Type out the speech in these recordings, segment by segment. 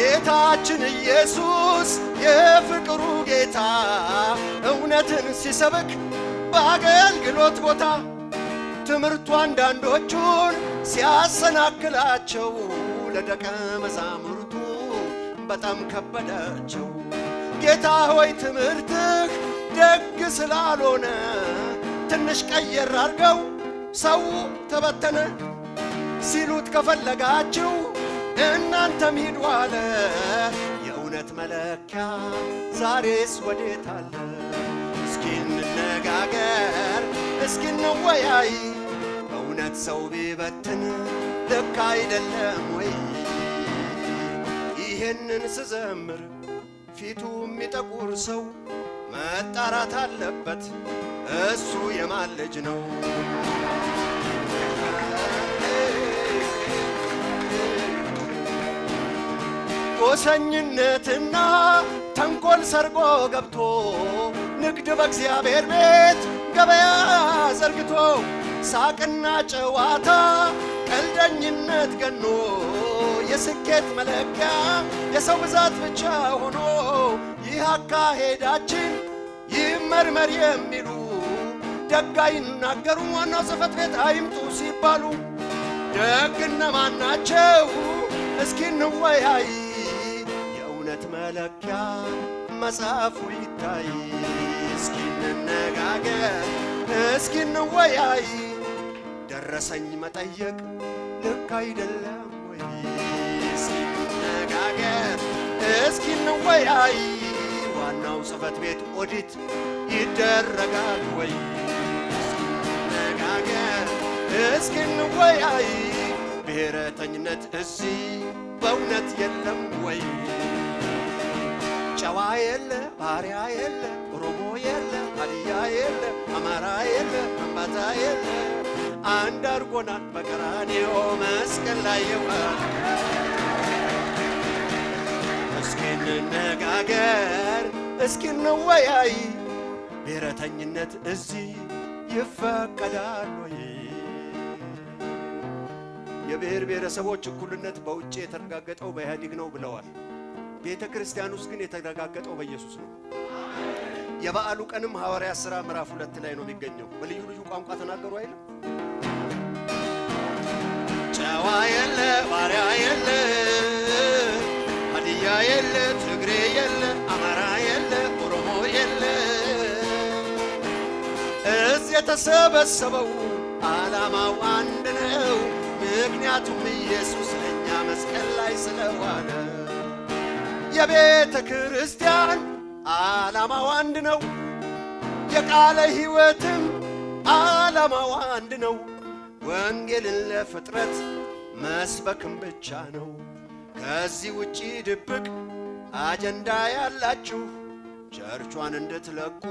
ጌታችን ኢየሱስ የፍቅሩ ጌታ እውነትን ሲሰብክ በአገልግሎት ቦታ ትምህርቱ አንዳንዶቹን ሲያሰናክላቸው ለደቀ መዛሙርቱ በጣም ከበዳቸው። ጌታ ሆይ ትምህርትህ ደግ ስላልሆነ ትንሽ ቀየር አድርገው ሰው ተበተነ ሲሉት ከፈለጋችሁ እናንተም ሂዱ አለ። የእውነት መለኪያ ዛሬስ ወዴት አለ? እስኪ እንነጋገር፣ እስኪ እንወያይ። እውነት ሰው ቢበትን ልክ አይደለም ወይ? ይህንን ስዘምር ፊቱ የሚጠቁር ሰው መጣራት አለበት፣ እሱ የማን ልጅ ነው? ጎሰኝነትና ተንኮል ሰርጎ ገብቶ ንግድ በእግዚአብሔር ቤት ገበያ ዘርግቶ ሳቅና ጨዋታ ቀልደኝነት ገኖ የስኬት መለኪያ የሰው ብዛት ብቻ ሆኖ ይህ አካሄዳችን ይመርመር የሚሉ ደግ አይናገሩ ዋናው ጽሕፈት ቤት አይምጡ ሲባሉ ደግ እነማን ናቸው? እስኪ እንወያይ። የእውነት መለኪያ መጽሐፉ ይታይ። እስኪ እንነጋገር፣ እስኪ እንወያይ። ደረሰኝ መጠየቅ ልክ አይደለም ወይ? እስኪ እንነጋገር፣ እስኪ እንወያይ። ዋናው ጽሕፈት ቤት ኦዲት ይደረጋል ወይ? እስኪ እንነጋገር፣ እስኪ እንወያይ። ብሔረተኝነት እዚህ በእውነት የለም ወይ? ጨዋ የለ፣ ባሪያ የለ፣ ኦሮሞ የለ፣ ሀዲያ የለ፣ አማራ የለ፣ አምባታ የለ። አንድ አድርጎናል በቀራንዮ መስቀል ላይ የዋለ። እስኪ እንነጋገር፣ እስኪ እንወያይ። ብሔረተኝነት እዚህ ይፈቀዳል ወይ? የብሔር ብሔረሰቦች እኩልነት በውጭ የተረጋገጠው በኢህአዴግ ነው ብለዋል። ቤተ ክርስቲያን ውስጥ ግን የተረጋገጠው በኢየሱስ ነው። የበዓሉ ቀንም ሐዋርያት ሥራ ምዕራፍ 2 ላይ ነው የሚገኘው። በልዩ ልዩ ቋንቋ ተናገሩ አይደል? ጨዋ የለ፣ ባሪያ የለ፣ ሀዲያ የለ፣ ትግሬ የለ፣ አማራ የለ፣ ኦሮሞ የለ። እዚህ የተሰበሰበው ዓላማው አንድ ነው። ምክንያቱም ኢየሱስ ለእኛ መስቀል ላይ ስለዋለ። የቤተ ክርስቲያን ዓላማው አንድ ነው። የቃለ ሕይወትም ዓላማው አንድ ነው። ወንጌልን ለፍጥረት መስበክም ብቻ ነው። ከዚህ ውጪ ድብቅ አጀንዳ ያላችሁ ቸርቿን እንድትለቁ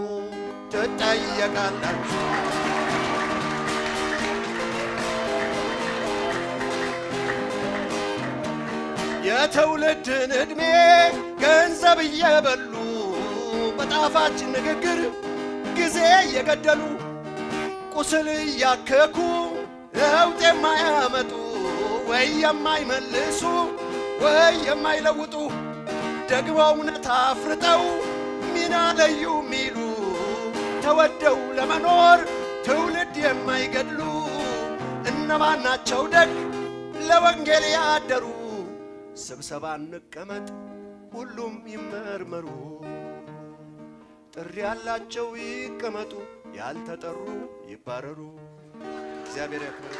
ትጠየቃላችሁ። የትውልድን ዕድሜ ገንዘብ እየበሉ በጣፋጭ ንግግር ጊዜ እየገደሉ ቁስል እያከኩ ለውጥ የማያመጡ ወይ የማይመልሱ ወይ የማይለውጡ ደግሞ እውነት አፍርጠው ሚና ለዩ ሚሉ ተወደው ለመኖር ትውልድ የማይገድሉ እነማን ናቸው ደግ ለወንጌል ያደሩ? ስብሰባ እንቀመጥ ሁሉም ይመርመሩ። ጥሪ ያላቸው ይቀመጡ፣ ያልተጠሩ ይባረሩ። እግዚአብሔር ያክብር።